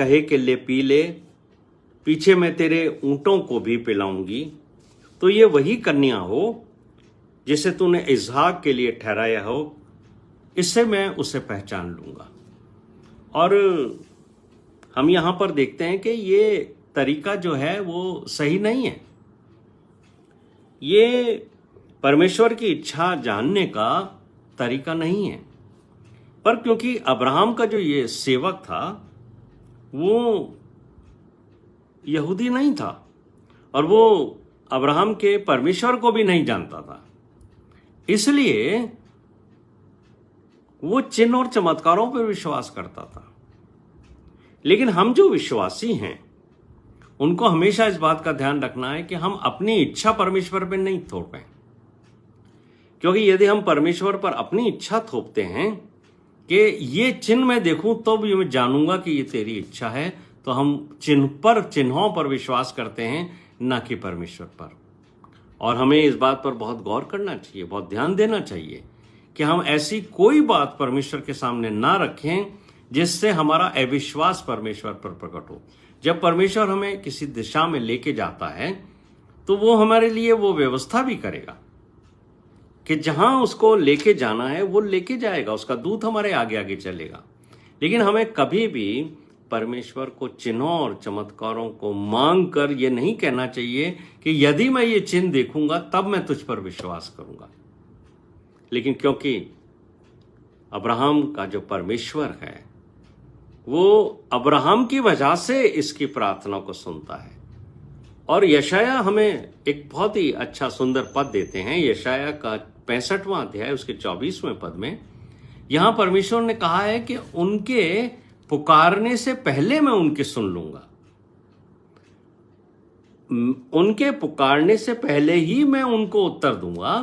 कहे कि ले पी ले, पीछे मैं तेरे ऊंटों को भी पिलाऊंगी, तो ये वही कन्या हो जिसे तूने इसहाक के लिए ठहराया हो, इससे मैं उसे पहचान लूंगा। और हम यहां पर देखते हैं कि ये तरीका जो है वो सही नहीं है। ये परमेश्वर की इच्छा जानने का तरीका नहीं है। पर क्योंकि अब्राहम का जो ये सेवक था वो यहूदी नहीं था और वो अब्राहम के परमेश्वर को भी नहीं जानता था, इसलिए वो चिन्ह और चमत्कारों पर विश्वास करता था। लेकिन हम जो विश्वासी हैं उनको हमेशा इस बात का ध्यान रखना है कि हम अपनी इच्छा परमेश्वर पर नहीं थोपें, क्योंकि यदि हम परमेश्वर पर अपनी इच्छा थोपते हैं कि ये चिन्ह मैं देखूं तो भी मैं जानूंगा कि ये तेरी इच्छा है, तो हम चिन्हों पर विश्वास करते हैं, ना कि परमेश्वर पर। और हमें इस बात पर बहुत गौर करना चाहिए, बहुत ध्यान देना चाहिए कि हम ऐसी कोई बात परमेश्वर के सामने ना रखें जिससे हमारा अविश्वास परमेश्वर पर प्रकट हो। जब परमेश्वर हमें किसी दिशा में लेके जाता है तो वो हमारे लिए वो व्यवस्था भी करेगा कि जहां उसको लेके जाना है वो लेके जाएगा, उसका दूत हमारे आगे आगे चलेगा। लेकिन हमें कभी भी परमेश्वर को चिन्हों और चमत्कारों को मांग कर ये नहीं कहना चाहिए कि यदि मैं ये चिन्ह देखूंगा तब मैं तुझ पर विश्वास करूंगा। लेकिन क्योंकि अब्राहम का जो परमेश्वर है वो अब्राहम की वजह से इसकी प्रार्थना को सुनता है। और यशाया हमें एक बहुत ही अच्छा सुंदर पद देते हैं। यशाया का 65वां अध्याय उसके 24वें पद में यहां परमेश्वर ने कहा है कि उनके पुकारने से पहले मैं उनके सुन लूंगा, उनके पुकारने से पहले ही मैं उनको उत्तर दूंगा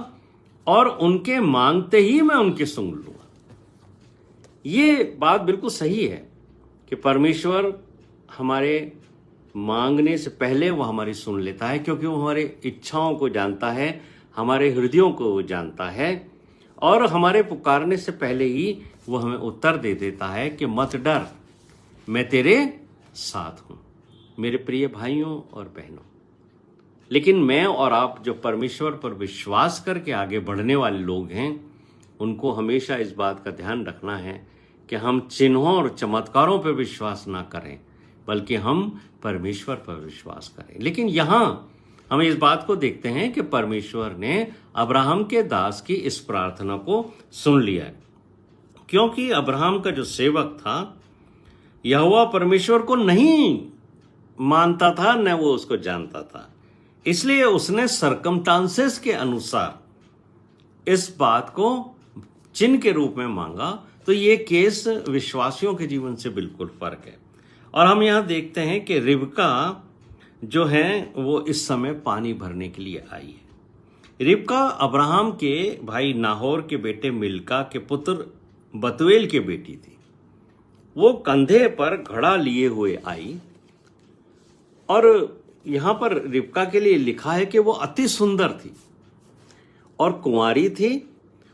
और उनके मांगते ही मैं उनके सुन लूंगा। ये बात बिल्कुल सही है कि परमेश्वर हमारे मांगने से पहले वो हमारी सुन लेता है, क्योंकि वो हमारे इच्छाओं को जानता है, हमारे हृदयों को वो जानता है, और हमारे पुकारने से पहले ही वो हमें उत्तर दे देता है कि मत डर, मैं तेरे साथ हूं। मेरे प्रिय भाइयों और बहनों, लेकिन मैं और आप जो परमेश्वर पर विश्वास करके आगे बढ़ने वाले लोग हैं उनको हमेशा इस बात का ध्यान रखना है कि हम चिन्हों और चमत्कारों पर विश्वास ना करें, बल्कि हम परमेश्वर पर विश्वास करें। लेकिन यहां हम इस बात को देखते हैं कि परमेश्वर ने अब्राहम के दास की इस प्रार्थना को सुन लिया है, क्योंकि अब्राहम का जो सेवक था यहोवा परमेश्वर को नहीं मानता था, न वो उसको जानता था। इसलिए उसने सरकमस्टांसेस के अनुसार इस बात को चिन्ह के रूप में मांगा। तो ये केस विश्वासियों के जीवन से बिल्कुल फर्क है। और हम यहां देखते हैं कि रिबका जो है वो इस समय पानी भरने के लिए आई है। रिबका अब्राहम के भाई नाहोर के बेटे मिल्का के पुत्र बतूएल की बेटी थी। वो कंधे पर घड़ा लिए हुए आई, और यहां पर रिबका के लिए लिखा है कि वो अति सुंदर थी और कुंवारी थी,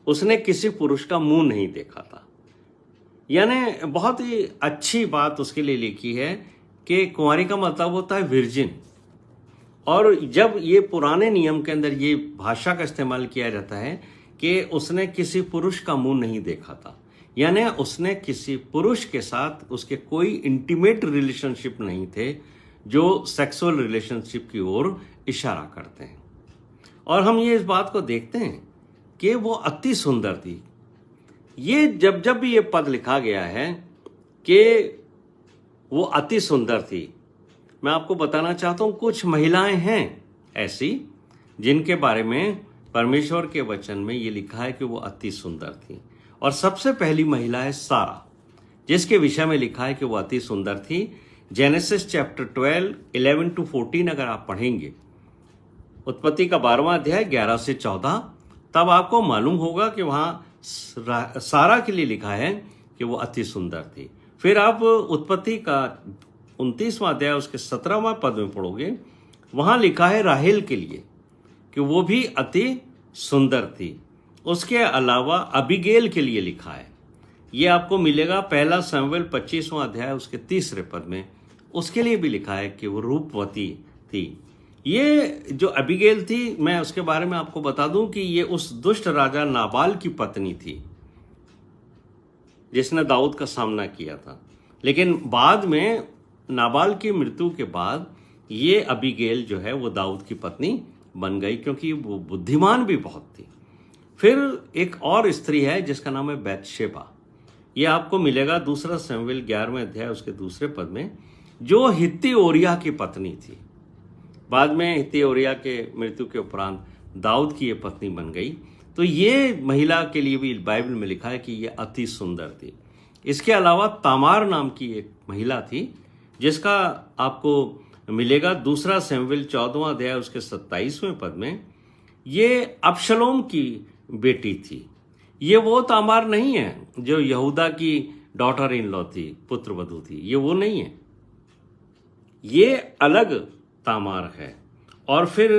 उसने किसी पुरुष का मुंह नहीं देखा था। यानी बहुत ही अच्छी बात उसके लिए लिखी है कि कुंवारी का मतलब होता है विर्जिन। और जब ये पुराने नियम के अंदर ये भाषा का इस्तेमाल किया जाता है कि उसने किसी पुरुष का मुंह नहीं देखा था, यानी उसने किसी पुरुष के साथ उसके कोई इंटीमेट रिलेशनशिप नहीं थे जो सेक्सुअल रिलेशनशिप की ओर इशारा करते हैं। और हम ये इस बात को देखते हैं कि वो अति सुंदर थी। ये जब भी ये पद लिखा गया है कि वो अति सुंदर थी, मैं आपको बताना चाहता हूं कुछ महिलाएं हैं ऐसी जिनके बारे में परमेश्वर के वचन में ये लिखा है कि वो अति सुंदर थी। और सबसे पहली महिला है सारा, जिसके विषय में लिखा है कि वो अति सुंदर थी। जेनेसिस चैप्टर 12 11 to 14 अगर आप पढ़ेंगे, उत्पत्ति का 12वां अध्याय 11 से 14, तब आपको मालूम होगा कि वहां सारा के लिए लिखा है कि वो अति सुंदर थी। फिर आप उत्पत्ति का 29वां अध्याय उसके 17वां पद में पढ़ोगे, वहां लिखा है राहेल के लिए कि वो भी अति सुंदर थी। उसके अलावा अबीगेल के लिए लिखा है ये आपको मिलेगा पहला शमूएल 25वां अध्याय उसके 3 पद में। उसके लिए भी लिखा है कि वो रूपवती थी। ये जो अबीगेल थी, मैं उसके बारे में आपको बता दूं कि ये उस दुष्ट राजा नाबाल की पत्नी थी जिसने दाऊद का सामना किया था। लेकिन बाद में नाबाल की मृत्यु के बाद ये अबीगेल जो है वो दाऊद की पत्नी बन गई, क्योंकि वो बुद्धिमान भी बहुत थी। फिर एक और स्त्री है जिसका नाम है बैतशेबा। ये आपको मिलेगा 2 शमूएल 11वें अध्याय उसके 2 पद में, जो हित्ती ओरिया की पत्नी थी। बाद में हित्ती ओरिया के मृत्यु के उपरांत दाऊद की ये पत्नी बन गई। तो ये महिला के लिए भी बाइबल में लिखा है कि ये अति सुंदर थी। इसके अलावा तामार नाम की एक महिला थी जिसका आपको मिलेगा 2 शमूएल 14वां अध्याय उसके 27वें पद में। ये अबशलोम की बेटी थी। ये वो तामार नहीं है जो यहूदा की डॉटर इन लॉ थी, पुत्र वधू थी। ये वो नहीं है, ये अलग तामार है। और फिर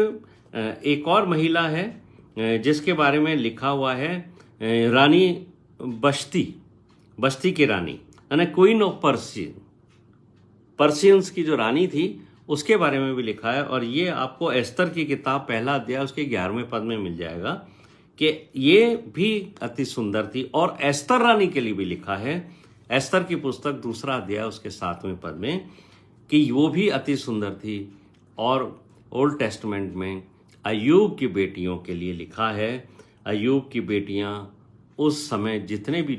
एक और महिला है जिसके बारे में लिखा हुआ है, रानी बस्ती की रानी, यानी क्वीन ऑफ पर्शियंस की जो रानी थी उसके बारे में भी लिखा है। और ये आपको एस्तर की किताब पहला अध्याय उसके 11वें पद में मिल जाएगा कि ये भी अति सुंदर थी। और एस्तर रानी के लिए भी लिखा है, एस्तर की पुस्तक 2 अध्याय उसके 7वें पद में, कि वो भी अति सुंदर थी। और ओल्ड टेस्टमेंट में अय्यूब की बेटियों के लिए लिखा है, अय्यूब की बेटियां उस समय जितने भी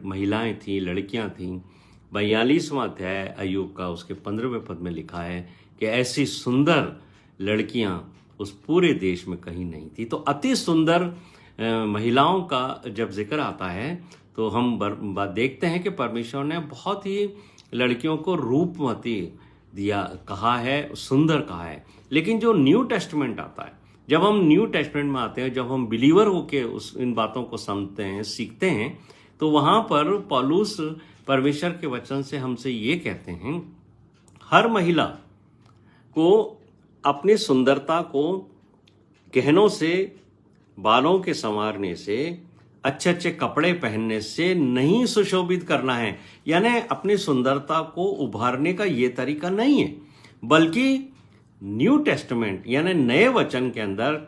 महिलाएं थीं, लड़कियां थीं, 42वां अध्याय अय्यूब का उसके 15वें पद में लिखा है कि ऐसी सुंदर लड़कियां उस पूरे देश में कहीं नहीं थी। तो अति सुंदर महिलाओं का जब जिक्र आता है तो हम देखते हैं कि परमेश्वर ने बहुत ही लड़कियों को रूपवती दिया, कहा है, सुंदर कहा है। लेकिन जो न्यू टेस्टमेंट आता है, जब हम न्यू टेस्टमेंट में आते हैं, जब हम बिलीवर होके इन बातों को समझते हैं, सीखते हैं, तो वहां पर पौलुस परमेश्वर के वचन से हमसे ये कहते हैं, हर महिला को अपनी सुंदरता को गहनों से, बालों के संवारने से, अच्छे अच्छे कपड़े पहनने से नहीं सुशोभित करना है। यानी अपनी सुंदरता को उभारने का ये तरीका नहीं है, बल्कि न्यू टेस्टमेंट यानी नए वचन के अंदर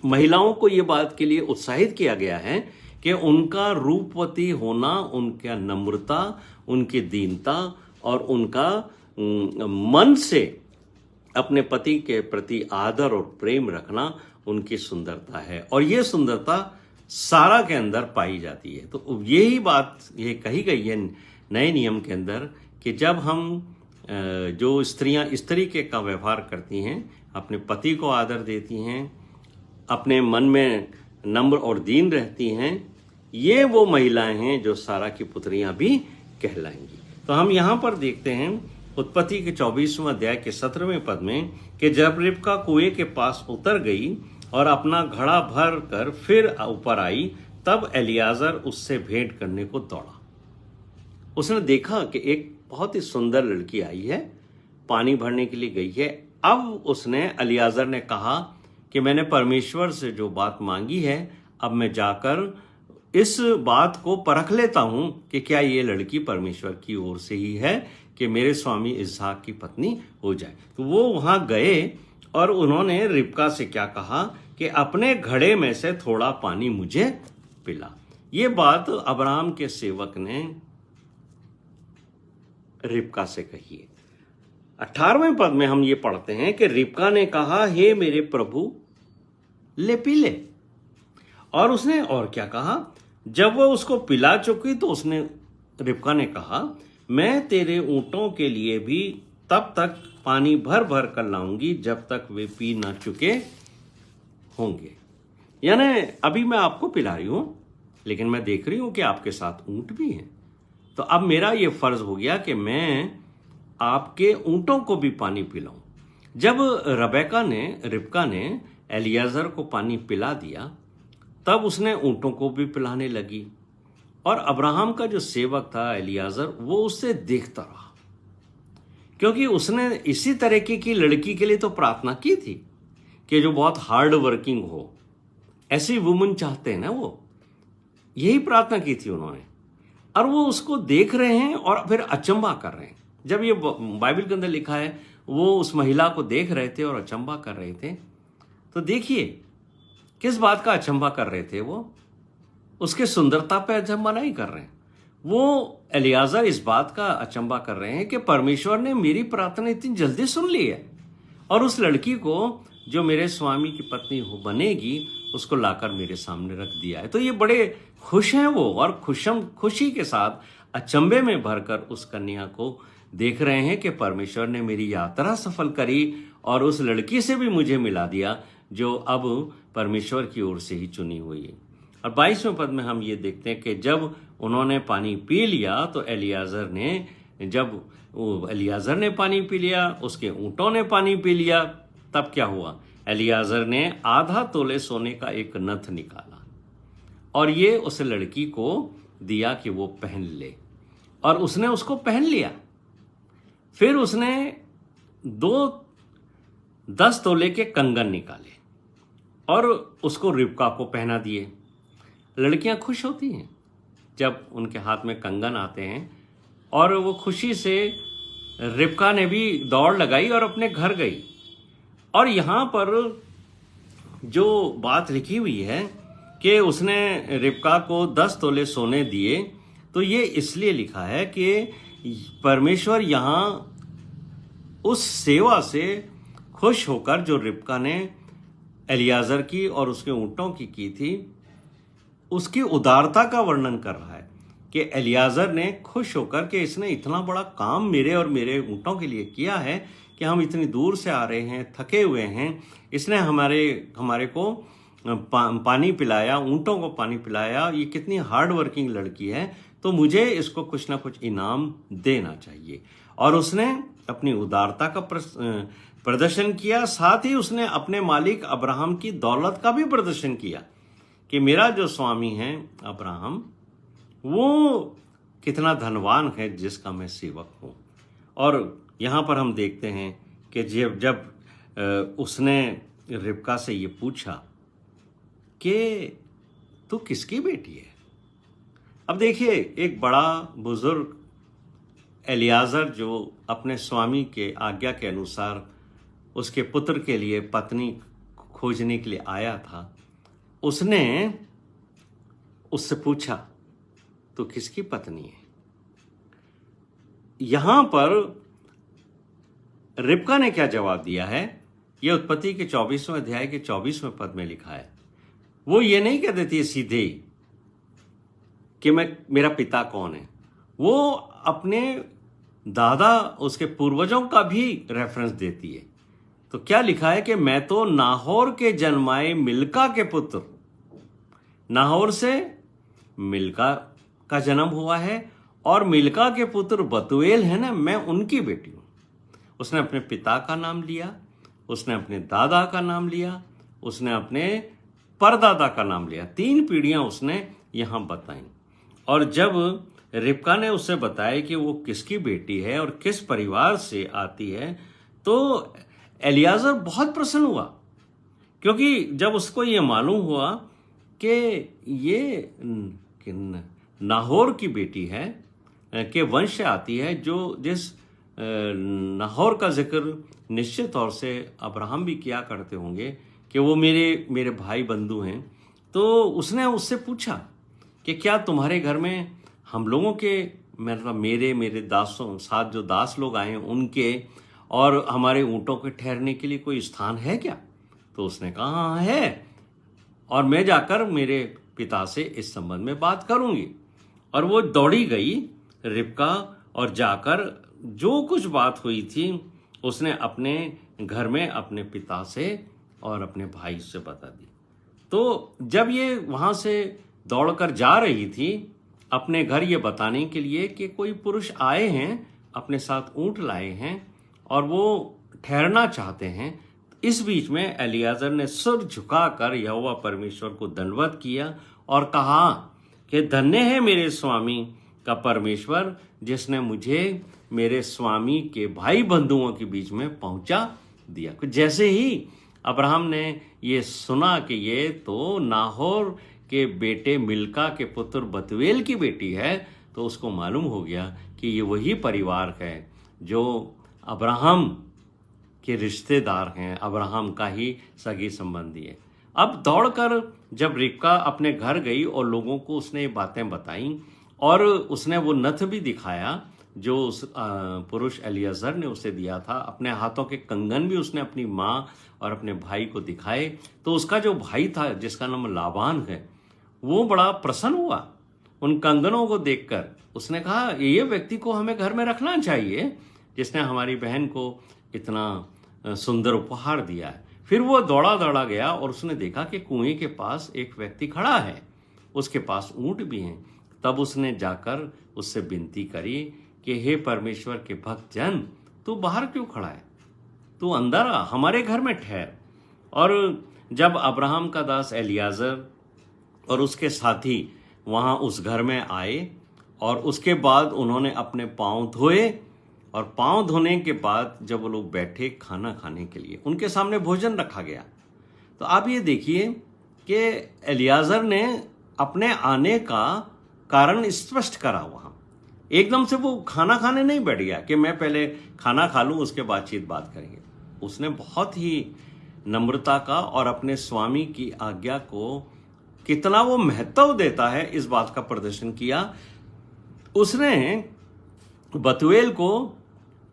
महिलाओं को ये बात के लिए उत्साहित किया गया है कि उनका रूपवती होना, उनका नम्रता, उनकी दीनता और उनका मन से अपने पति के प्रति आदर और प्रेम रखना उनकी सुंदरता है। और ये सुंदरता सारा के अंदर पाई जाती है। तो यही बात ये कही गई है नए नियम के अंदर कि जब हम जो स्त्रियां इस तरीके का व्यवहार करती हैं, अपने पति को आदर देती हैं, अपने मन में नम्र और दीन रहती हैं, ये वो महिलाएं हैं जो सारा की पुत्रियां भी कहलाएंगी। तो हम यहाँ पर देखते हैं उत्पत्ति के 24वें अध्याय के 17वें पद में कि जब रिबका कुएं के पास उतर गई और अपना घड़ा भर कर फिर ऊपर आई, तब एलियाजर उससे भेंट करने को दौड़ा। उसने देखा कि एक बहुत ही सुंदर लड़की आई है, पानी भरने के लिए गई है। अब उसने, एलियाजर ने कहा कि मैंने परमेश्वर से जो बात मांगी है, अब मैं जाकर इस बात को परख लेता हूं कि क्या ये लड़की परमेश्वर की ओर से ही है कि मेरे स्वामी इसहाक की पत्नी हो जाए। तो वो वहां गए और उन्होंने रिबका से क्या कहा कि अपने घड़े में से थोड़ा पानी मुझे पिला। ये बात अब्राहम के सेवक ने रिबका से कही है। 18वें पद में हम ये पढ़ते हैं कि रिबका ने कहा, हे मेरे प्रभु, ले पी ले। और उसने और क्या कहा, जब वो उसको पिला चुकी तो उसने, रिबका ने कहा, मैं तेरे ऊंटों के लिए भी तब तक पानी भर भर कर लाऊंगी जब तक वे पी ना चुके होंगे। यानी अभी मैं आपको पिला रही हूं, लेकिन मैं देख रही हूं कि आपके साथ ऊंट भी हैं, तो अब मेरा ये फर्ज हो गया कि मैं आपके ऊंटों को भी पानी पिलाऊं। जब रिबका ने एलियाजर को पानी पिला दिया, तब उसने ऊंटों को भी पिलाने लगी। और अब्राहम का जो सेवक था एलियाजर, वो उससे देखता रहा, क्योंकि उसने इसी तरीके की लड़की के लिए तो प्रार्थना की थी कि जो बहुत हार्ड वर्किंग हो। ऐसी वुमन चाहते हैं ना, वो यही प्रार्थना की थी उन्होंने। और वो उसको देख रहे हैं और फिर अचंभा कर रहे हैं। जब ये बाइबल के अंदर लिखा है वो उस महिला को देख रहे थे और अचंभा कर रहे थे, तो देखिए किस बात का अचंभा कर रहे थे। वो उसके सुंदरता पे अचंभा नहीं कर रहे हैं, वो एलियाजर इस बात का अचंभा कर रहे हैं कि परमेश्वर ने मेरी प्रार्थना इतनी जल्दी सुन ली है और उस लड़की को जो मेरे स्वामी की पत्नी हो बनेगी उसको लाकर मेरे सामने रख दिया है। तो ये बड़े खुश हैं वो, और खुशी के साथ अचंभे में भरकर उस कन्या को देख रहे हैं कि परमेश्वर ने मेरी यात्रा सफल करी और उस लड़की से भी मुझे मिला दिया जो अब परमेश्वर की ओर से ही चुनी हुई है। और 22वें पद में हम ये देखते हैं कि जब उन्होंने पानी पी लिया तो एलियाजर ने पानी पी लिया, उसके ऊँटों ने पानी पी लिया। तब क्या हुआ, एलियाजर ने आधा तोले सोने का एक नथ निकाला और ये उस लड़की को दिया कि वो पहन ले, और उसने उसको पहन लिया। फिर उसने 10 तोले के कंगन निकाले और उसको रिबका को पहना दिए। लड़कियां खुश होती हैं जब उनके हाथ में कंगन आते हैं, और वो खुशी से रिबका ने भी दौड़ लगाई और अपने घर गई। और यहाँ पर जो बात लिखी हुई है कि उसने रिबका को 10 तोले सोने दिए, तो ये इसलिए लिखा है कि परमेश्वर यहाँ उस सेवा से खुश होकर जो रिबका ने एलियाजर की और उसके ऊँटों की थी, उसकी उदारता का वर्णन कर रहा है कि एलियाजर ने खुश होकर कि इसने इतना बड़ा काम मेरे और मेरे ऊँटों के लिए किया है कि हम इतनी दूर से आ रहे हैं, थके हुए हैं, इसने हमारे को पानी पिलाया, ऊँटों को पानी पिलाया, ये कितनी हार्ड वर्किंग लड़की है, तो मुझे इसको कुछ ना कुछ इनाम देना चाहिए। और उसने अपनी उदारता का प्रदर्शन किया, साथ ही उसने अपने मालिक अब्राहम की दौलत का भी प्रदर्शन किया कि मेरा जो स्वामी है अब्राहम, वो कितना धनवान है जिसका मैं सेवक हूँ। और यहाँ पर हम देखते हैं कि जब उसने रिबका से ये पूछा कि तू किसकी बेटी है। अब देखिए, एक बड़ा बुजुर्ग एलियाजर जो अपने स्वामी के आज्ञा के अनुसार उसके पुत्र के लिए पत्नी खोजने के लिए आया था, उसने उससे पूछा तो किसकी पत्नी है। यहां पर रिबका ने क्या जवाब दिया है, यह उत्पत्ति के 24वें अध्याय के 24वें पद में लिखा है। वो ये नहीं कह देती है सीधे कि मेरा पिता कौन है, वो अपने दादा, उसके पूर्वजों का भी रेफरेंस देती है। तो क्या लिखा है कि मैं तो नाहोर के जन्माए मिल्का के पुत्र, नाहोर से मिल्का का जन्म हुआ है, और मिल्का के पुत्र बतूएल है ना, मैं उनकी बेटी हूं। उसने अपने पिता का नाम लिया, उसने अपने दादा का नाम लिया, उसने अपने परदादा का नाम लिया, 3 पीढ़ियां उसने यहां बताई। और जब रिबका ने उससे बताया कि वो किसकी बेटी है और किस परिवार से आती है, तो एलियाजर बहुत प्रसन्न हुआ, क्योंकि जब उसको ये मालूम हुआ कि ये नाहोर की बेटी है, के वंश से आती है, जो जिस नाहोर का जिक्र निश्चित तौर से अब्राहम भी किया करते होंगे कि वो मेरे भाई बंधु हैं। तो उसने उससे पूछा कि क्या तुम्हारे घर में हम लोगों के, मतलब मेरे दासों साथ जो दास लोग आए हैं उनके और हमारे ऊँटों के ठहरने के लिए कोई स्थान है क्या। तो उसने कहा हाँ है, और मैं जाकर मेरे पिता से इस संबंध में बात करूंगी। और वो दौड़ी गई रिबका, और जाकर जो कुछ बात हुई थी उसने अपने घर में अपने पिता से और अपने भाई से बता दी। तो जब ये वहां से दौड़कर जा रही थी अपने घर ये बताने के लिए कि कोई पुरुष आए हैं, अपने साथ ऊंट लाए हैं और वो ठहरना चाहते हैं, इस बीच में एलियाजर ने सिर झुकाकर यहोवा परमेश्वर को दंडवत किया और कहा कि धन्य है मेरे स्वामी का परमेश्वर, जिसने मुझे मेरे स्वामी के भाई बंधुओं के बीच में पहुंचा दिया। जैसे ही अब्राहम ने ये सुना कि ये तो नाहोर के बेटे मिल्का के पुत्र बतूएल की बेटी है, तो उसको मालूम हो गया कि ये वही परिवार है जो अब्राहम के रिश्तेदार हैं, अब्राहम का ही सगी संबंधी है। अब दौड़कर जब रिबका अपने घर गई और लोगों को उसने ये बातें बताई और उसने वो नथ भी दिखाया जो उस पुरुष एलियाजर ने उसे दिया था, अपने हाथों के कंगन भी उसने अपनी माँ और अपने भाई को दिखाए, तो उसका जो भाई था जिसका नाम लाबान है वो बड़ा प्रसन्न हुआ उन कंगनों को देखकर। उसने कहा ये व्यक्ति को हमें घर में रखना चाहिए जिसने हमारी बहन को इतना सुंदर उपहार दिया है। फिर वो दौड़ा दौड़ा गया और उसने देखा कि कुएं के पास एक व्यक्ति खड़ा है, उसके पास ऊंट भी हैं। तब उसने जाकर उससे विनती करी कि हे परमेश्वर के भक्त जन, तू बाहर क्यों खड़ा है, तू अंदर आ, हमारे घर में ठहर। और जब अब्राहम का दास एलियाजर और उसके साथी वहाँ उस घर में आए और उसके बाद उन्होंने अपने पाँव धोए और पाँव धोने के बाद जब वो लोग बैठे खाना खाने के लिए, उनके सामने भोजन रखा गया। तो आप ये देखिए कि एलियाजर ने अपने आने का कारण स्पष्ट करा। वहाँ एकदम से वो खाना खाने नहीं बैठ गया कि मैं पहले खाना खा लूँ उसके बाद बात करेंगे। उसने बहुत ही नम्रता का और अपने स्वामी की आज्ञा को कितना वो महत्व देता है इस बात का प्रदर्शन किया। उसने बतूएल को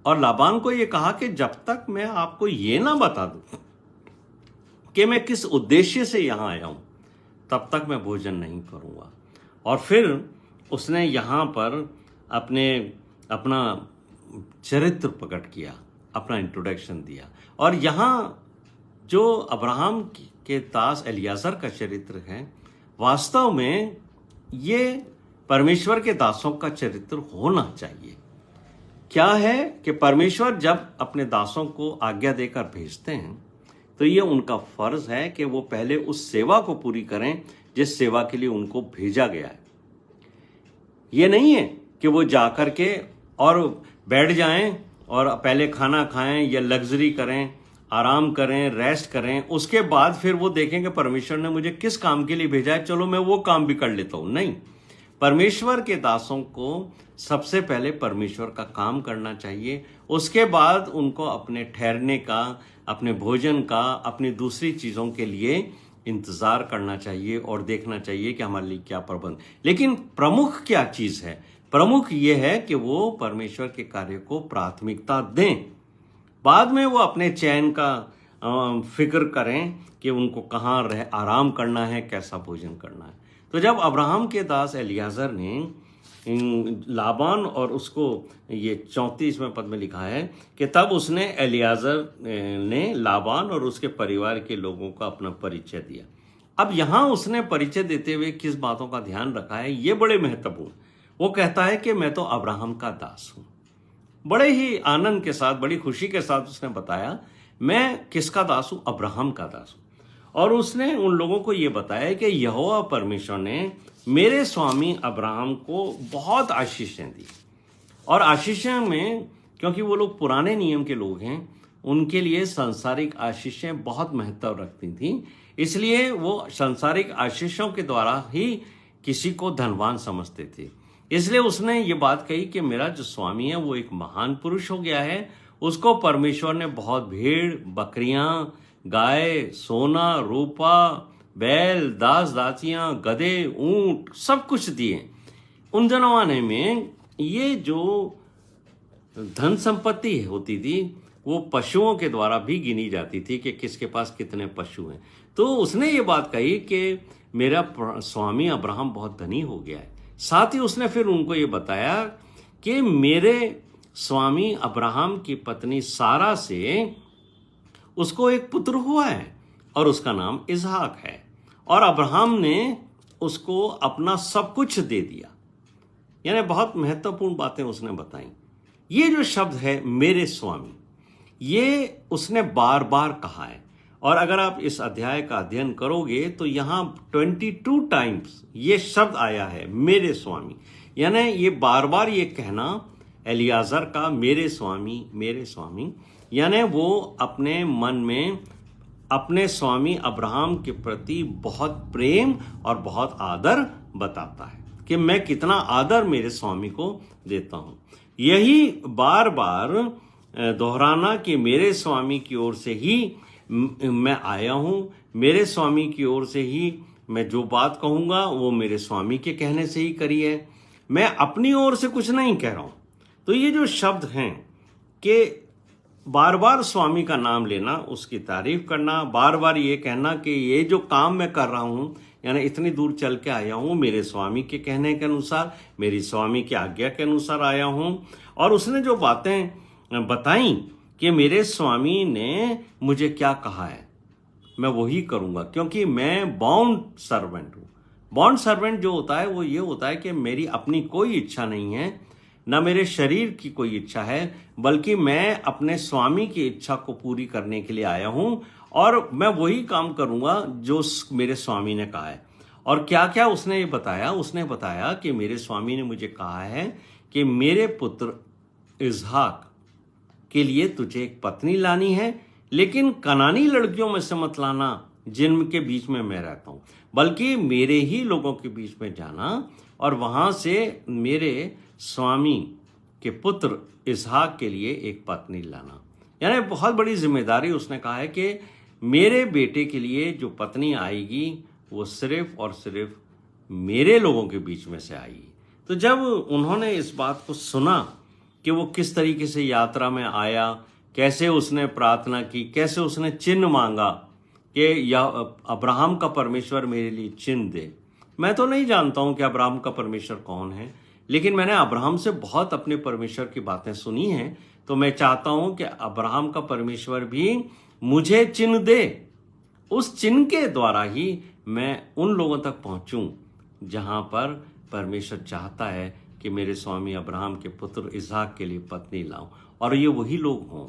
और लाबान को ये कहा कि जब तक मैं आपको ये ना बता दूं कि मैं किस उद्देश्य से यहां आया हूं, तब तक मैं भोजन नहीं करूंगा। और फिर उसने यहां पर अपना चरित्र प्रकट किया, अपना इंट्रोडक्शन दिया। और यहां जो अब्राहम के दास एलियाजर का चरित्र है, वास्तव में ये परमेश्वर के दासों का चरित्र होना चाहिए। क्या है कि परमेश्वर जब अपने दासों को आज्ञा देकर भेजते हैं तो ये उनका फर्ज है कि वो पहले उस सेवा को पूरी करें जिस सेवा के लिए उनको भेजा गया है। ये नहीं है कि वो जाकर के और बैठ जाएं और पहले खाना खाएं या लग्जरी करें, आराम करें, रेस्ट करें, उसके बाद फिर वो देखेंगे परमेश्वर ने मुझे किस काम के लिए भेजा है, चलो मैं वो काम भी कर लेता हूं। नहीं, परमेश्वर के दासों को सबसे पहले परमेश्वर का काम करना चाहिए, उसके बाद उनको अपने ठहरने का, अपने भोजन का, अपनी दूसरी चीज़ों के लिए इंतज़ार करना चाहिए और देखना चाहिए कि हमारे लिए क्या प्रबंध। लेकिन प्रमुख क्या चीज़ है? प्रमुख ये है कि वो परमेश्वर के कार्य को प्राथमिकता दें, बाद में वो अपने चैन का फिक्र करें कि उनको कहाँ आराम करना है, कैसा भोजन करना है। तो जब अब्राहम के दास एलियाजर ने लाबान और उसको, ये 34वें पद में लिखा है कि तब उसने एलियाजर ने लाबान और उसके परिवार के लोगों का अपना परिचय दिया। अब यहाँ उसने परिचय देते हुए किस बातों का ध्यान रखा है, ये बड़े महत्वपूर्ण। वो कहता है कि मैं तो अब्राहम का दास हूँ। बड़े ही आनंद के साथ, बड़ी खुशी के साथ उसने बताया मैं किसका दास हूँ, अब्राहम का दास हूँ। और उसने उन लोगों को ये बताया कि यहोवा परमेश्वर ने मेरे स्वामी अब्राहम को बहुत आशीषें दी। और आशीषें में, क्योंकि वो लोग पुराने नियम के लोग हैं, उनके लिए सांसारिक आशीषें बहुत महत्व रखती थी, इसलिए वो सांसारिक आशीषों के द्वारा ही किसी को धनवान समझते थे। इसलिए उसने ये बात कही कि मेरा जो स्वामी है वो एक महान पुरुष हो गया है, उसको परमेश्वर ने बहुत भेड़, बकरियां, गाय, सोना, रूपा, बैल, दास दासियां, गधे, ऊंट सब कुछ दिए। उन जमाने में ये जो धन संपत्ति होती थी वो पशुओं के द्वारा भी गिनी जाती थी कि किसके पास कितने पशु हैं। तो उसने ये बात कही कि मेरा स्वामी अब्राहम बहुत धनी हो गया है। साथ ही उसने फिर उनको ये बताया कि मेरे स्वामी अब्राहम की पत्नी सारा से उसको एक पुत्र हुआ है और उसका नाम इसहाक है, और अब्राहम ने उसको अपना सब कुछ दे दिया। यानी बहुत महत्वपूर्ण बातें उसने बताई। ये जो शब्द है मेरे स्वामी, ये उसने बार बार कहा है। और अगर आप इस अध्याय का अध्ययन करोगे तो यहाँ 22 टाइम्स ये शब्द आया है मेरे स्वामी। यानी ये बार बार ये कहना एलियाजर का मेरे स्वामी, यानी वो अपने मन में अपने स्वामी अब्राहम के प्रति बहुत प्रेम और बहुत आदर बताता है। कि मैं कितना आदर मेरे स्वामी को देता हूं। यही बार बार दोहराना कि मेरे स्वामी की ओर से ही मैं आया हूं, मेरे स्वामी की ओर से ही मैं जो बात कहूंगा वो मेरे स्वामी के कहने से ही करी है, मैं अपनी ओर से कुछ नहीं कह रहा हूं। तो ये जो शब्द हैं कि बार बार स्वामी का नाम लेना, उसकी तारीफ करना, बार बार ये कहना कि ये जो काम मैं कर रहा हूं, यानी इतनी दूर चल के आया हूं, मेरे स्वामी के कहने के अनुसार, मेरी स्वामी की आज्ञा के अनुसार आया हूं, और उसने जो बातें बताई कि मेरे स्वामी ने मुझे क्या कहा है मैं वही करूंगा, क्योंकि मैं बाउंड सर्वेंट हूं। बाउंड सर्वेंट जो होता है वो ये होता है कि मेरी अपनी कोई इच्छा नहीं है, न मेरे शरीर की कोई इच्छा है, बल्कि मैं अपने स्वामी की इच्छा को पूरी करने के लिए आया हूं, और मैं वही काम करूंगा जो मेरे स्वामी ने कहा है। और क्या क्या उसने बताया? उसने बताया कि मेरे स्वामी ने मुझे कहा है कि मेरे पुत्र इसहाक के लिए तुझे एक पत्नी लानी है, लेकिन कनानी लड़कियों में से मत लाना जिनके बीच में मैं रहता हूं, बल्कि मेरे ही लोगों के बीच में जाना और वहां से मेरे स्वामी के पुत्र इसहाक के लिए एक पत्नी लाना। यानी बहुत बड़ी जिम्मेदारी उसने कहा है कि मेरे बेटे के लिए जो पत्नी आएगी वो सिर्फ और सिर्फ मेरे लोगों के बीच में से आएगी। तो जब उन्होंने इस बात को सुना कि वो किस तरीके से यात्रा में आया, कैसे उसने प्रार्थना की, कैसे उसने चिन्ह मांगा कि या अब्राहम का परमेश्वर मेरे लिए चिन्ह दे। मैं तो नहीं जानता हूं कि अब्राहम का परमेश्वर कौन है, लेकिन मैंने अब्राहम से बहुत अपने परमेश्वर की बातें सुनी हैं, तो मैं चाहता हूं कि अब्राहम का परमेश्वर भी मुझे चिन्ह दे। उस चिन्ह के द्वारा ही मैं उन लोगों तक पहुंचूं जहां पर परमेश्वर चाहता है कि मेरे स्वामी अब्राहम के पुत्र इसहाक के लिए पत्नी लाऊं, और ये वही लोग हों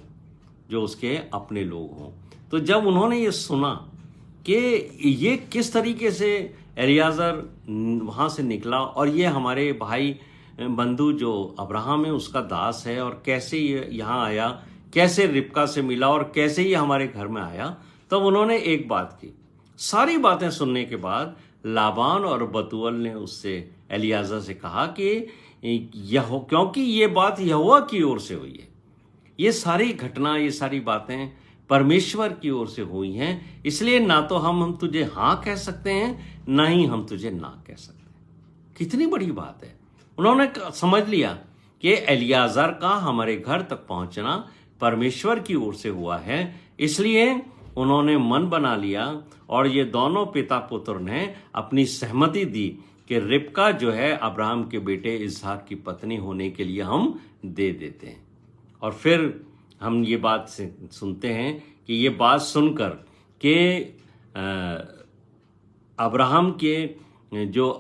जो उसके अपने लोग हों। तो जब उन्होंने ये सुना कि ये किस तरीके से एलियाजर वहाँ से निकला और ये हमारे भाई बंधु जो अब्राहम है उसका दास है, और कैसे ये यहाँ आया, कैसे रिबका से मिला और कैसे ये हमारे घर में आया, तब उन्होंने एक बात की। सारी बातें सुनने के बाद लाबान और बतूअल ने उससे एलियाजर से कहा कि क्योंकि ये बात यहोवा की ओर से हुई है, ये सारी घटना, ये सारी बातें परमेश्वर की ओर से हुई हैं, इसलिए ना तो हम तुझे हाँ कह सकते हैं, ना ही हम तुझे ना कह सकते हैं। कितनी बड़ी बात है। उन्होंने समझ लिया कि एलियाजर का हमारे घर तक पहुंचना परमेश्वर की ओर से हुआ है, इसलिए उन्होंने मन बना लिया और ये दोनों पिता पुत्र ने अपनी सहमति दी कि रिबका जो है अब्राहम के बेटे इसहाक की पत्नी होने के लिए हम दे देते हैं। और फिर हम ये बात सुनते हैं कि ये बात सुनकर कि अब्राहम के जो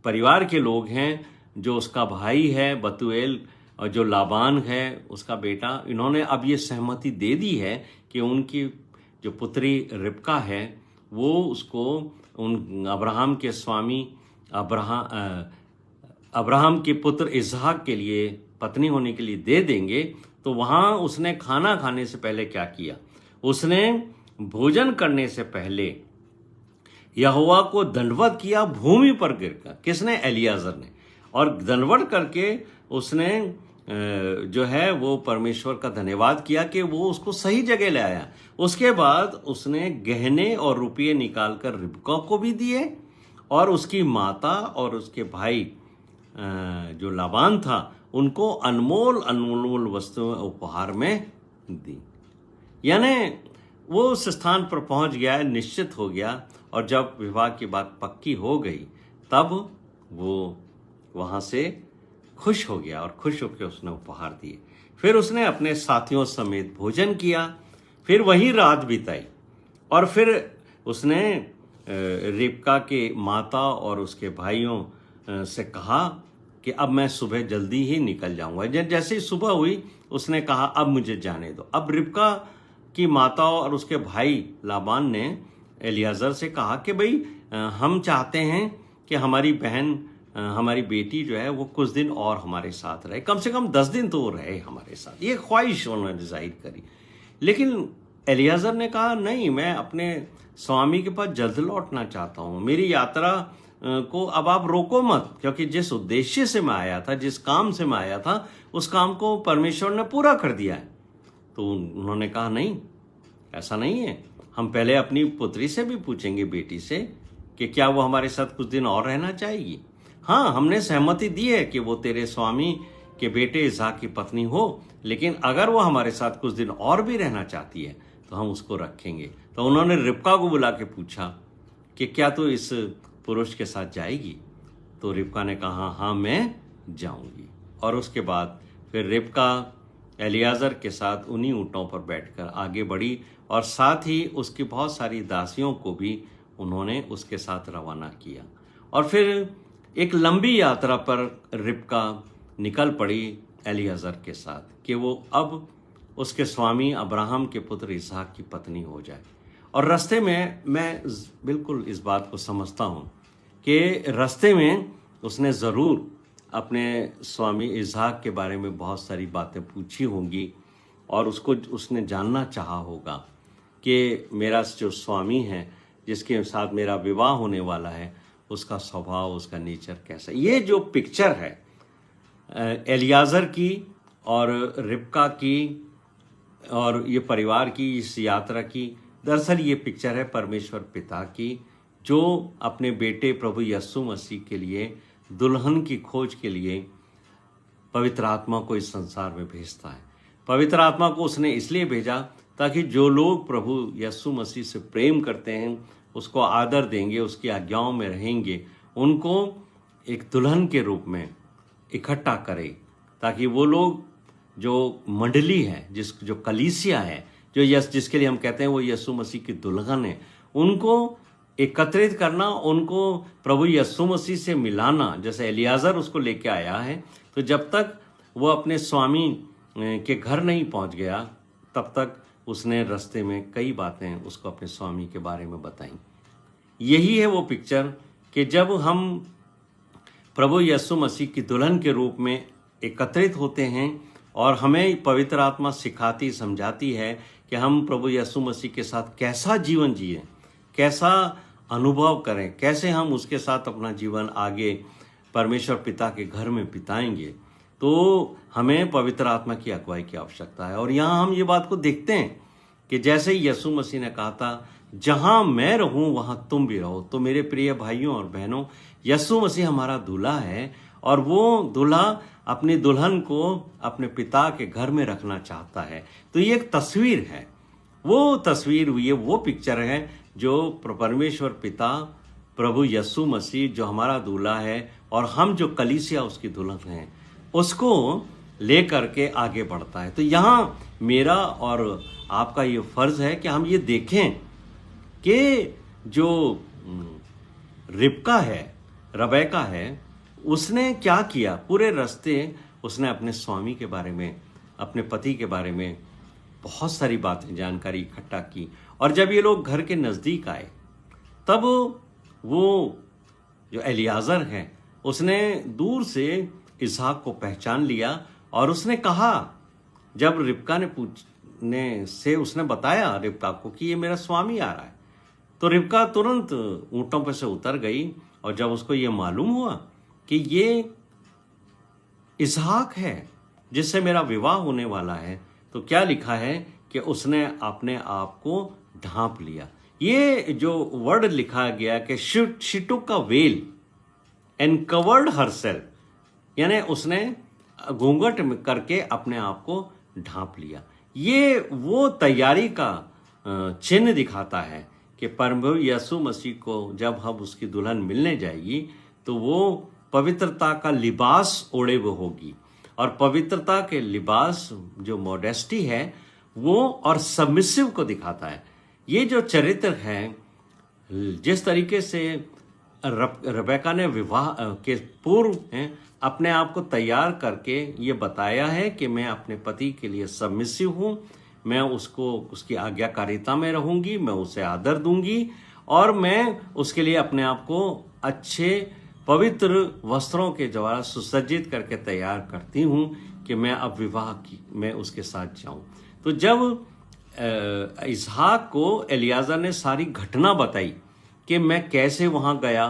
परिवार के लोग हैं, जो उसका भाई है बतूएल और जो लाबान है उसका बेटा, इन्होंने अब ये सहमति दे दी है कि उनकी जो पुत्री रिबका है वो उसको उन अब्राहम के स्वामी अब्राहम के पुत्र इसहाक के लिए पत्नी होने के लिए दे देंगे। तो वहाँ उसने खाना खाने से पहले क्या किया? उसने भोजन करने से पहले यहोवा को दंडवत किया भूमि पर गिरकर। किसने? एलियाजर ने। और दंडवत करके उसने जो है वो परमेश्वर का धन्यवाद किया कि वो उसको सही जगह ले आया। उसके बाद उसने गहने और रुपये निकालकर रिबका को भी दिए और उसकी माता और उसके भाई जो लाबान था उनको अनमोल अनमोल वस्तुएं उपहार में दी। यानी वो उस स्थान पर पहुंच गया, निश्चित हो गया, और जब विवाह की बात पक्की हो गई तब वो वहां से खुश हो गया और खुश होकर उसने उपहार दिए। फिर उसने अपने साथियों समेत भोजन किया, फिर वही रात बिताई, और फिर उसने रिबका के माता और उसके भाइयों से कहा कि अब मैं सुबह जल्दी ही निकल जाऊंगा। जैसे ही सुबह हुई उसने कहा अब मुझे जाने दो। अब रिबका की माता और उसके भाई लाबान ने एलियाजर से कहा कि भाई हम चाहते हैं कि हमारी बहन, हमारी बेटी जो है वो कुछ दिन और हमारे साथ रहे, कम से कम 10 दिन तो वो रहे हमारे साथ। ये ख्वाहिश उन्होंने जाहिर करी। लेकिन एलियाजर ने कहा नहीं, मैं अपने स्वामी के पास जल्द लौटना चाहता हूँ। मेरी यात्रा को अब आप रोको मत, क्योंकि जिस उद्देश्य से मैं आया था, जिस काम से मैं आया था, उस काम को परमेश्वर ने पूरा कर दिया है। तो उन्होंने कहा नहीं, ऐसा नहीं है, हम पहले अपनी पुत्री से भी पूछेंगे, बेटी से, कि क्या वो हमारे साथ कुछ दिन और रहना चाहेगी। हाँ, हमने सहमति दी है कि वो तेरे स्वामी के बेटे इसहाक की पत्नी हो, लेकिन अगर वो हमारे साथ कुछ दिन और भी रहना चाहती है तो हम उसको रखेंगे। तो उन्होंने रिबका को बुला के पूछा कि क्या तू इस पुरुष के साथ जाएगी? तो रिबका ने कहा हाँ, मैं जाऊंगी। और उसके बाद फिर रिबका एलियाजर के साथ उन्हीं ऊँटों पर बैठकर आगे बढ़ी, और साथ ही उसकी बहुत सारी दासियों को भी उन्होंने उसके साथ रवाना किया। और फिर एक लंबी यात्रा पर रिबका निकल पड़ी एलियाजर के साथ कि वो अब उसके स्वामी अब्राहम के पुत्र इसहाक की पत्नी हो जाए। और रास्ते में मैं बिल्कुल इस बात को समझता हूँ कि रास्ते में उसने ज़रूर अपने स्वामी इसहाक के बारे में बहुत सारी बातें पूछी होंगी, और उसने जानना चाहा होगा कि मेरा जो स्वामी है, जिसके साथ मेरा विवाह होने वाला है, उसका स्वभाव, उसका नेचर कैसा। ये जो पिक्चर है एलियाजर की और रिबका की और ये परिवार की, इस यात्रा की, दरअसल ये पिक्चर है परमेश्वर पिता की, जो अपने बेटे प्रभु यीशु मसीह के लिए दुल्हन की खोज के लिए पवित्र आत्मा को इस संसार में भेजता है। पवित्र आत्मा को उसने इसलिए भेजा ताकि जो लोग प्रभु यीशु मसीह से प्रेम करते हैं, उसको आदर देंगे, उसकी आज्ञाओं में रहेंगे, उनको एक दुल्हन के रूप में इकट्ठा करे, ताकि वो लोग जो मंडली है, जो कलीसिया है, जिसके लिए हम कहते हैं वो यीशु मसीह की दुल्हन है, उनको एकत्रित करना, उनको प्रभु यीशु मसीह से मिलाना। जैसे एलियाजर उसको लेके आया है, तो जब तक वो अपने स्वामी के घर नहीं पहुंच गया, तब तक उसने रास्ते में कई बातें उसको अपने स्वामी के बारे में बताई। यही है वो पिक्चर कि जब हम प्रभु यीशु मसीह की दुल्हन के रूप में एकत्रित होते हैं और हमें पवित्र आत्मा सिखाती, समझाती है कि हम प्रभु यीशु मसीह के साथ कैसा जीवन जिए, कैसा अनुभव करें, कैसे हम उसके साथ अपना जीवन आगे परमेश्वर पिता के घर में बिताएंगे, तो हमें पवित्र आत्मा की अगुवाई की आवश्यकता है। और यहाँ हम ये बात को देखते हैं कि जैसे यीशु मसीह ने कहा था, जहाँ मैं रहूँ वहाँ तुम भी रहो। तो मेरे प्रिय भाइयों और बहनों, यीशु मसीह हमारा दूल्हा है, और वो दूल्हा अपनी दुल्हन को अपने पिता के घर में रखना चाहता है। तो ये एक तस्वीर है, वो तस्वीर, ये वो पिक्चर है जो परमेश्वर पिता प्रभु यीशु मसीह जो हमारा दूल्हा है, और हम जो कलीसिया उसकी दुल्हन हैं, उसको लेकर के आगे बढ़ता है। तो यहाँ मेरा और आपका ये फर्ज है कि हम ये देखें कि जो रबेका है, उसने क्या किया। पूरे रास्ते उसने अपने स्वामी के बारे में, अपने पति के बारे में बहुत सारी बातें, जानकारी इकट्ठा की। और जब ये लोग घर के नज़दीक आए, तब वो जो एलियाजर है, उसने दूर से इसहाक को पहचान लिया, और उसने कहा, जब रिबका ने उसने बताया रिबका को कि ये मेरा स्वामी आ रहा है, तो रिबका तुरंत ऊँटों पर से उतर गई। और जब उसको ये मालूम हुआ कि ये इसहाक है जिससे मेरा विवाह होने वाला है, तो क्या लिखा है कि उसने अपने आप को ढांप लिया। ये जो वर्ड लिखा गया कि she took a well and covered herself, यानी उसने घूंघट करके अपने आप को ढांप लिया। ये वो तैयारी का चिन्ह दिखाता है कि प्रभु यीशु मसीह को जब हम उसकी दुल्हन मिलने जाएगी, तो वो पवित्रता का लिबास ओढ़े हुए होगी। और पवित्रता के लिबास जो मॉडेस्टी है वो और सबमिसिव को दिखाता है। ये जो चरित्र है, जिस तरीके से रबेका ने विवाह के पूर्व अपने आप को तैयार करके ये बताया है कि मैं अपने पति के लिए सबमिसिव हूँ, मैं उसकी आज्ञाकारिता में रहूंगी, मैं उसे आदर दूंगी, और मैं उसके लिए अपने आप को अच्छे पवित्र वस्त्रों के द्वारा सुसज्जित करके तैयार करती हूँ कि मैं अब में उसके साथ जाऊं। तो जब इसहाक को एलियाजर ने सारी घटना बताई कि मैं कैसे वहाँ गया,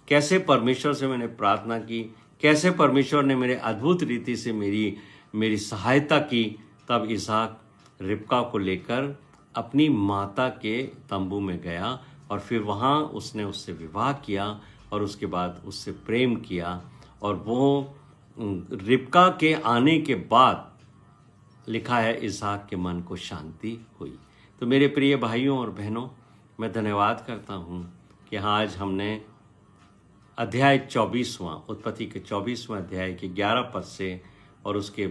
कैसे परमेश्वर से मैंने प्रार्थना की, कैसे परमेश्वर ने मेरे अद्भुत रीति से मेरी सहायता की, तब इसहाक रिबका को लेकर अपनी माता के तंबू में गया और फिर वहाँ उसने उससे विवाह किया और उसके बाद उससे प्रेम किया। और वो रिबका के आने के बाद लिखा है इसहाक के मन को शांति हुई। तो मेरे प्रिय भाइयों और बहनों, मैं धन्यवाद करता हूँ कि आज हमने अध्याय 24वां, उत्पत्ति के 24वें अध्याय के 11 पद से और उसके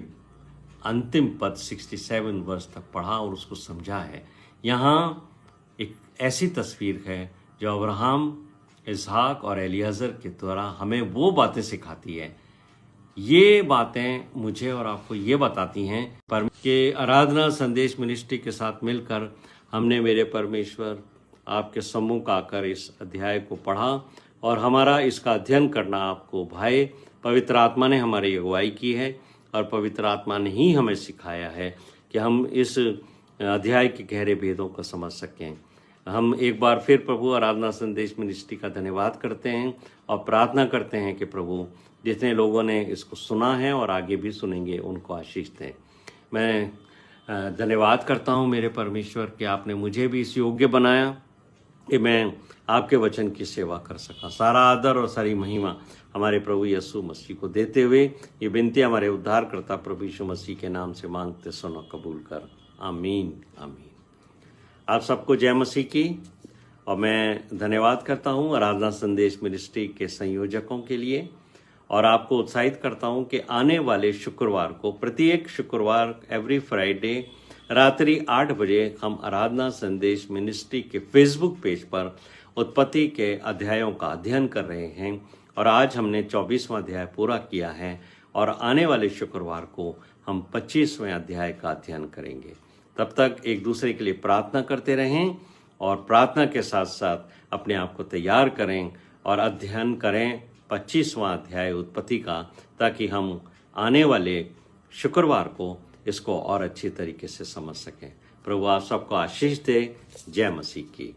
अंतिम पद 67 वर्ष तक पढ़ा और उसको समझा है। यहाँ एक ऐसी तस्वीर है जो अब्राहम, इसहाक और एलियाजर के द्वारा हमें वो बातें सिखाती है। ये बातें मुझे और आपको ये बताती हैं कि आराधना संदेश मिनिस्ट्री के साथ मिलकर हमने मेरे परमेश्वर आपके सम्मुख आकर इस अध्याय को पढ़ा और हमारा इसका अध्ययन करना आपको भाई पवित्र आत्मा ने हमारी अगुवाई की है और पवित्र आत्मा ने ही हमें सिखाया है कि हम इस अध्याय के गहरे भेदों को समझ सकें। हम एक बार फिर प्रभु आराधना संदेश मिनिस्ट्री का धन्यवाद करते हैं और प्रार्थना करते हैं कि प्रभु जितने लोगों ने इसको सुना है और आगे भी सुनेंगे उनको आशीष दें। मैं धन्यवाद करता हूं मेरे परमेश्वर कि आपने मुझे भी इस योग्य बनाया कि मैं आपके वचन की सेवा कर सका। सारा आदर और सारी महिमा हमारे प्रभु यीशु मसीह को देते हुए ये विनती हमारे उद्धारकर्ता प्रभु यीशु मसीह के नाम से मांगते सुनो कबूल कर, आमीन आमीन। आप सबको जय मसीह की। और मैं धन्यवाद करता हूं आराधना संदेश मिनिस्ट्री के संयोजकों के लिए और आपको उत्साहित करता हूं कि आने वाले शुक्रवार को, प्रत्येक शुक्रवार एवरी फ्राइडे रात्रि 8 बजे हम आराधना संदेश मिनिस्ट्री के फेसबुक पेज पर उत्पत्ति के अध्यायों का अध्ययन कर रहे हैं और आज हमने 24वां अध्याय पूरा किया है और आने वाले शुक्रवार को हम 25वें अध्याय का अध्ययन करेंगे। तब तक एक दूसरे के लिए प्रार्थना करते रहें और प्रार्थना के साथ साथ अपने आप को तैयार करें और अध्ययन करें 25वां अध्याय उत्पत्ति का, ताकि हम आने वाले शुक्रवार को इसको और अच्छी तरीके से समझ सकें। प्रभु आप सबको आशीष दे। जय मसीह की।